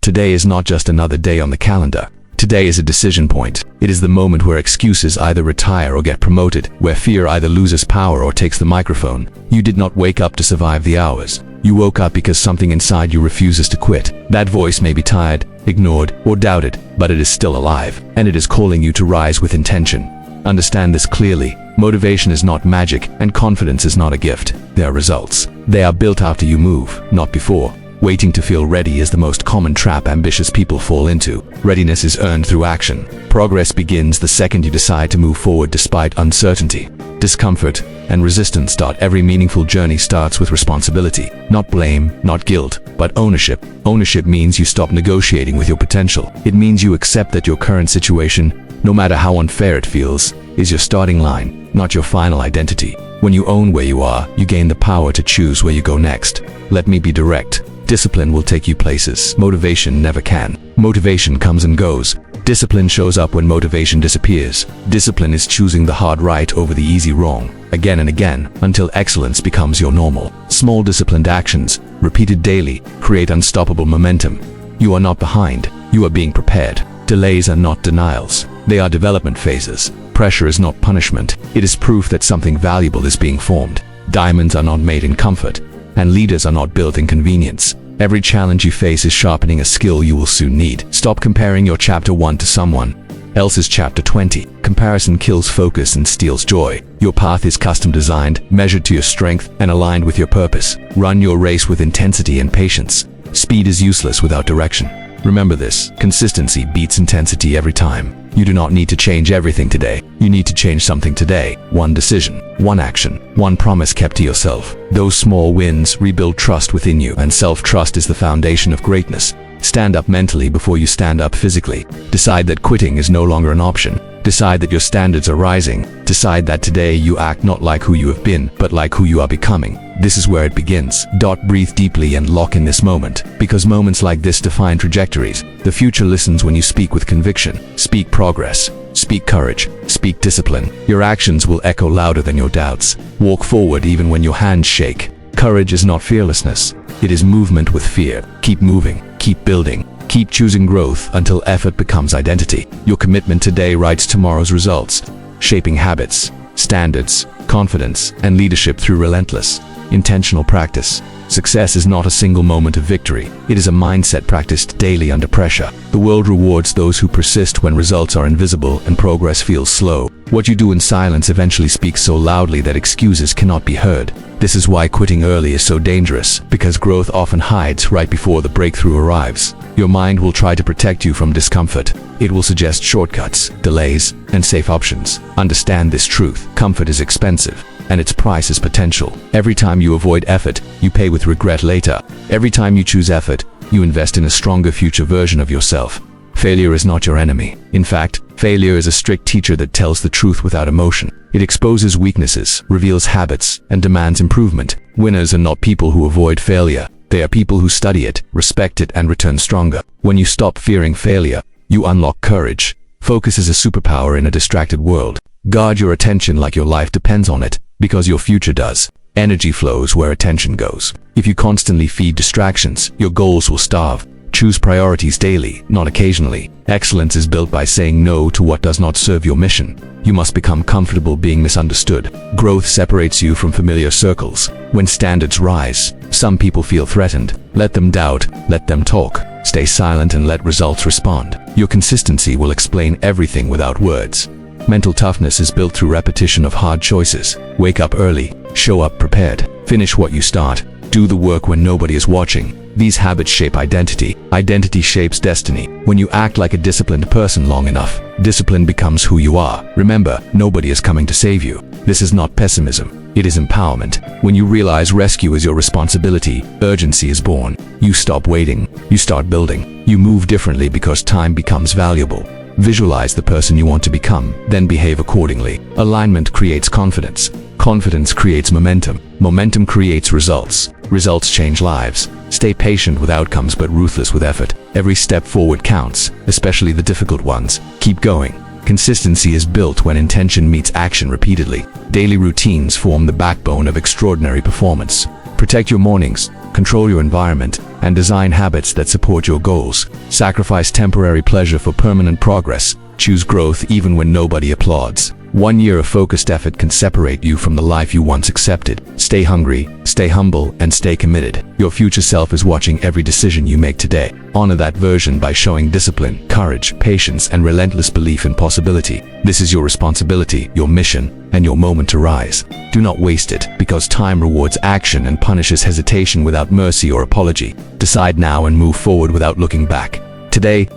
Today is not just another day on the calendar. Today is a decision point. It is the moment where excuses either retire or get promoted, where fear either loses power or takes the microphone. You did not wake up to survive the hours. You woke up because something inside you refuses to quit. That voice may be tired, ignored, or doubted, but it is still alive, and it is calling you to rise with intention. Understand this clearly. Motivation is not magic, and confidence is not a gift. They are results. They are built after you move, not before. Waiting to feel ready is the most common trap ambitious people fall into. Readiness is earned through action. Progress begins the second you decide to move forward despite uncertainty, discomfort, and resistance. Every meaningful journey starts with responsibility. Not blame, not guilt, but ownership. Ownership means you stop negotiating with your potential. It means you accept that your current situation, no matter how unfair it feels, is your starting line, not your final identity. When you own where you are, you gain the power to choose where you go next. Let me be direct. Discipline will take you places. Motivation never can. Motivation comes and goes. Discipline shows up when motivation disappears. Discipline is choosing the hard right over the easy wrong, again and again, until excellence becomes your normal. Small disciplined actions, repeated daily, create unstoppable momentum. You are not behind. You are being prepared. Delays are not denials. They are development phases. Pressure is not punishment. It is proof that something valuable is being formed. Diamonds are not made in comfort, and leaders are not built in convenience. Every challenge you face is sharpening a skill you will soon need. Stop comparing your chapter 1 to someone else's chapter 20. Comparison kills focus and steals joy. Your path is custom designed, measured to your strength, and aligned with your purpose. Run your race with intensity and patience. Speed is useless without direction. Remember this: consistency beats intensity every time. You do not need to change everything today. You need to change something today. One decision, one action, one promise kept to yourself. Those small wins rebuild trust within you, and self-trust is the foundation of greatness. Stand up mentally before you stand up physically. Decide that quitting is no longer an option. Decide that your standards are rising. Decide that today you act not like who you have been, but like who you are becoming. This is where it begins. Breathe deeply and lock in this moment, because moments like this define trajectories. The future listens when you speak with conviction. Speak progress. Speak courage. Speak discipline. Your actions will echo louder than your doubts. Walk forward even when your hands shake. Courage is not fearlessness. It is movement with fear. Keep moving. Keep building. Keep choosing growth until effort becomes identity. Your commitment today writes tomorrow's results, shaping habits, standards, confidence, and leadership through relentless, intentional practice. Success is not a single moment of victory. It is a mindset practiced daily under pressure. The world rewards those who persist when results are invisible and progress feels slow. What you do in silence eventually speaks so loudly that excuses cannot be heard. This is why quitting early is so dangerous, because growth often hides right before the breakthrough arrives. Your mind will try to protect you from discomfort. It will suggest shortcuts, delays, and safe options. Understand this truth: comfort is expensive, and its price is potential. Every time you avoid effort, you pay with regret later. Every time you choose effort, you invest in a stronger future version of yourself. Failure is not your enemy. In fact, failure is a strict teacher that tells the truth without emotion. It exposes weaknesses, reveals habits, and demands improvement. Winners are not people who avoid failure. They are people who study it, respect it, and return stronger. When you stop fearing failure, you unlock courage. Focus is a superpower in a distracted world. Guard your attention like your life depends on it, because your future does. Energy flows where attention goes. If you constantly feed distractions, your goals will starve. Choose priorities daily, not occasionally. Excellence is built by saying no to what does not serve your mission. You must become comfortable being misunderstood. Growth separates you from familiar circles. When standards rise, some people feel threatened. Let them doubt, let them talk. Stay silent and let results respond. Your consistency will explain everything without words. Mental toughness is built through repetition of hard choices. Wake up early, show up prepared, finish what you start, do the work when nobody is watching. These habits shape identity. Identity shapes destiny. When you act like a disciplined person long enough, discipline becomes who you are. Remember, nobody is coming to save you. This is not pessimism. It is empowerment. When you realize rescue is your responsibility, urgency is born. You stop waiting. You start building. You move differently because time becomes valuable. Visualize the person you want to become, then behave accordingly. Alignment creates confidence. Confidence creates momentum. Momentum creates results. Results change lives. Stay patient with outcomes but ruthless with effort. Every step forward counts, especially the difficult ones. Keep going. Consistency is built when intention meets action repeatedly. Daily routines form the backbone of extraordinary performance. Protect your mornings. control your environment, and design habits that support your goals. Sacrifice temporary pleasure for permanent progress. Choose growth even when nobody applauds. 1 year of focused effort can separate you from the life you once accepted. Stay hungry, stay humble, and stay committed. Your future self is watching every decision you make today. Honor that version by showing discipline, courage, patience, and relentless belief in possibility. This is your responsibility, your mission, and your moment to rise. Do not waste it, because time rewards action and punishes hesitation without mercy or apology. Decide now and move forward without looking back. Today,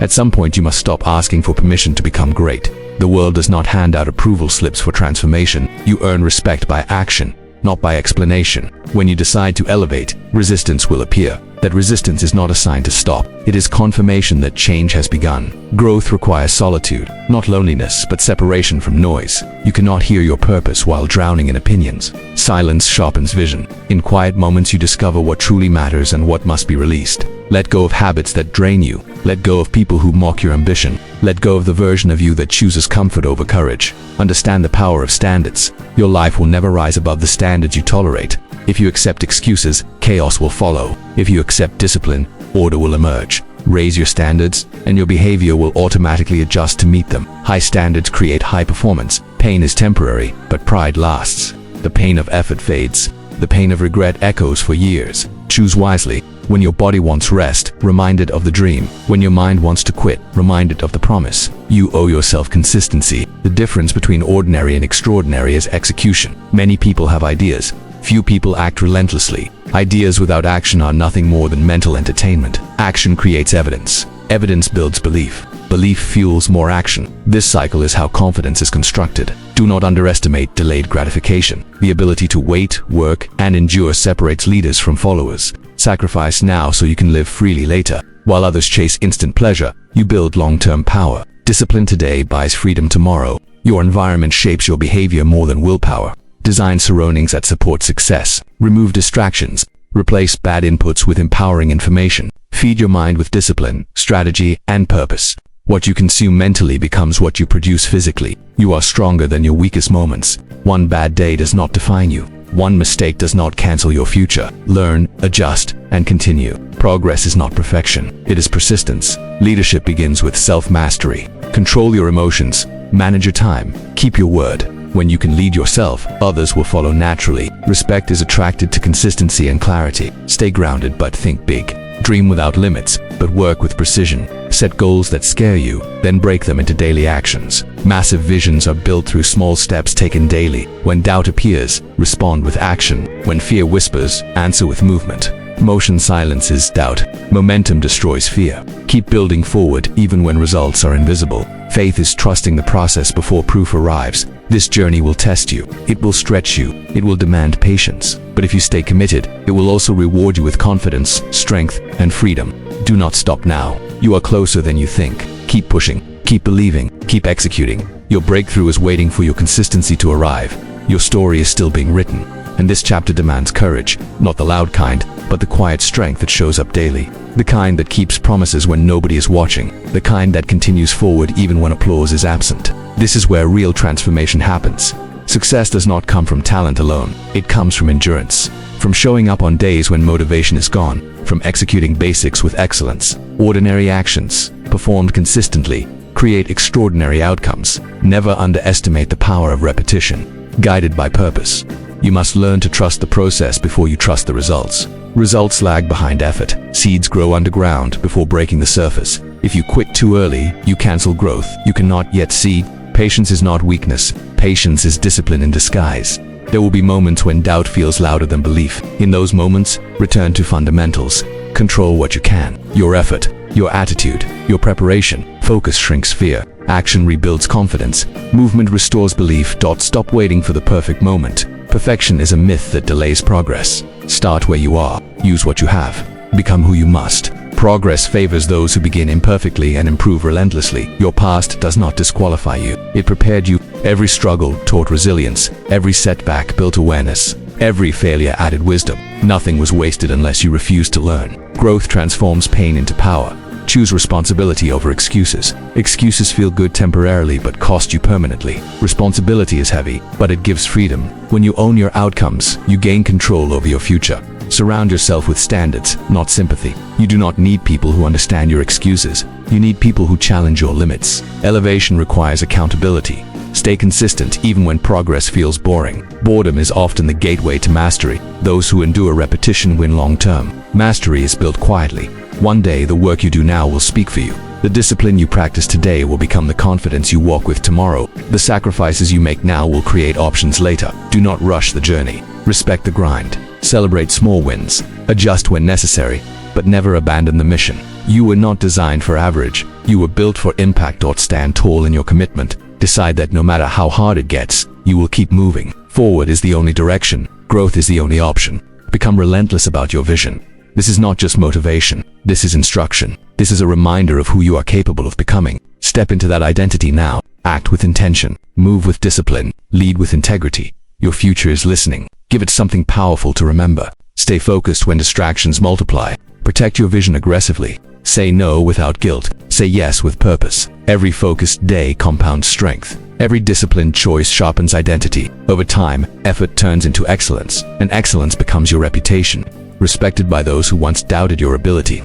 at some point you must stop asking for permission to become great. The world does not hand out approval slips for transformation. You earn respect by action, not by explanation. When you decide to elevate, resistance will appear. That resistance is not a sign to stop. It is confirmation that change has begun. Growth requires solitude, not loneliness, but separation from noise. You cannot hear your purpose while drowning in opinions. Silence sharpens vision. In quiet moments you discover what truly matters and what must be released. Let go of habits that drain you. Let go of people who mock your ambition. Let go of the version of you that chooses comfort over courage. Understand the power of standards. Your life will never rise above the standards you tolerate. If you accept excuses, chaos will follow. If you accept discipline, order will emerge. Raise your standards, and your behavior will automatically adjust to meet them. High standards create high performance. Pain is temporary, but pride lasts. The pain of effort fades. The pain of regret echoes for years. Choose wisely. When your body wants rest, remind it of the dream. When your mind wants to quit, remind it of the promise. You owe yourself consistency. The difference between ordinary and extraordinary is execution. Many people have ideas. Few people act relentlessly. Ideas without action are nothing more than mental entertainment. Action creates evidence. Evidence builds belief. Belief fuels more action. This cycle is how confidence is constructed. Do not underestimate delayed gratification. The ability to wait, work, and endure separates leaders from followers. Sacrifice now so you can live freely later. While others chase instant pleasure, you build long-term power. Discipline today buys freedom tomorrow. Your environment shapes your behavior more than willpower. Design surroundings that support success. Remove distractions. Replace bad inputs with empowering information. Feed your mind with discipline, strategy, and purpose. What you consume mentally becomes what you produce physically. You are stronger than your weakest moments. One bad day does not define you. One mistake does not cancel your future. Learn, adjust, and continue. Progress is not perfection. It is persistence. Leadership begins with self-mastery. Control your emotions. Manage your time. Keep your word. When you can lead yourself, others will follow naturally. Respect is attracted to consistency and clarity. Stay grounded but think big. Dream without limits, but work with precision. Set goals that scare you, then break them into daily actions. Massive visions are built through small steps taken daily. When doubt appears, respond with action. When fear whispers, answer with movement. Motion silences doubt. Momentum destroys fear. Keep building forward even when results are invisible. Faith is trusting the process before proof arrives. This journey will test you. It will stretch you. It will demand patience. But if you stay committed, it will also reward you with confidence, strength, and freedom. Do not stop now. You are closer than you think. Keep pushing. Keep believing. Keep executing. Your breakthrough is waiting for your consistency to arrive. Your story is still being written. And this chapter demands courage, not the loud kind, but the quiet strength that shows up daily. The kind that keeps promises when nobody is watching. The kind that continues forward even when applause is absent. This is where real transformation happens. Success does not come from talent alone. It comes from endurance. From showing up on days when motivation is gone. From executing basics with excellence. Ordinary actions, performed consistently, create extraordinary outcomes. Never underestimate the power of repetition. Guided by purpose. You must learn to trust the process before you trust the results. Results lag behind effort. Seeds grow underground before breaking the surface. If you quit too early, you cancel growth you cannot yet see. Patience is not weakness. Patience is discipline in disguise. There will be moments when doubt feels louder than belief. In those moments, return to fundamentals. Control what you can. Your effort, your attitude, your preparation. Focus shrinks fear. Action rebuilds confidence. Movement restores belief. Stop waiting for the perfect moment. Perfection is a myth that delays progress. Start where you are. Use what you have. Become who you must. Progress favors those who begin imperfectly and improve relentlessly. Your past does not disqualify you. It prepared you. Every struggle taught resilience. Every setback built awareness. Every failure added wisdom. Nothing was wasted unless you refused to learn. Growth transforms pain into power. Choose responsibility over excuses. Excuses feel good temporarily but cost you permanently. Responsibility is heavy, but it gives freedom. When you own your outcomes, you gain control over your future. Surround yourself with standards, not sympathy. You do not need people who understand your excuses. You need people who challenge your limits. Elevation requires accountability. Stay consistent even when progress feels boring. Boredom is often the gateway to mastery. Those who endure repetition win long-term. Mastery is built quietly. One day, the work you do now will speak for you. The discipline you practice today will become the confidence you walk with tomorrow. The sacrifices you make now will create options later. Do not rush the journey. Respect the grind. Celebrate small wins. Adjust when necessary, but never abandon the mission. You were not designed for average. You were built for impact. Stand tall in your commitment. Decide that no matter how hard it gets, you will keep moving. Forward is the only direction. Growth is the only option. Become relentless about your vision. This is not just motivation. This is instruction. This is a reminder of who you are capable of becoming. Step into that identity now. Act with intention. Move with discipline. Lead with integrity. Your future is listening. Give it something powerful to remember. Stay focused when distractions multiply. Protect your vision aggressively. Say no without guilt. Say yes with purpose. Every focused day compounds strength. Every disciplined choice sharpens identity. Over time, effort turns into excellence, and excellence becomes your reputation, respected by those who once doubted your ability.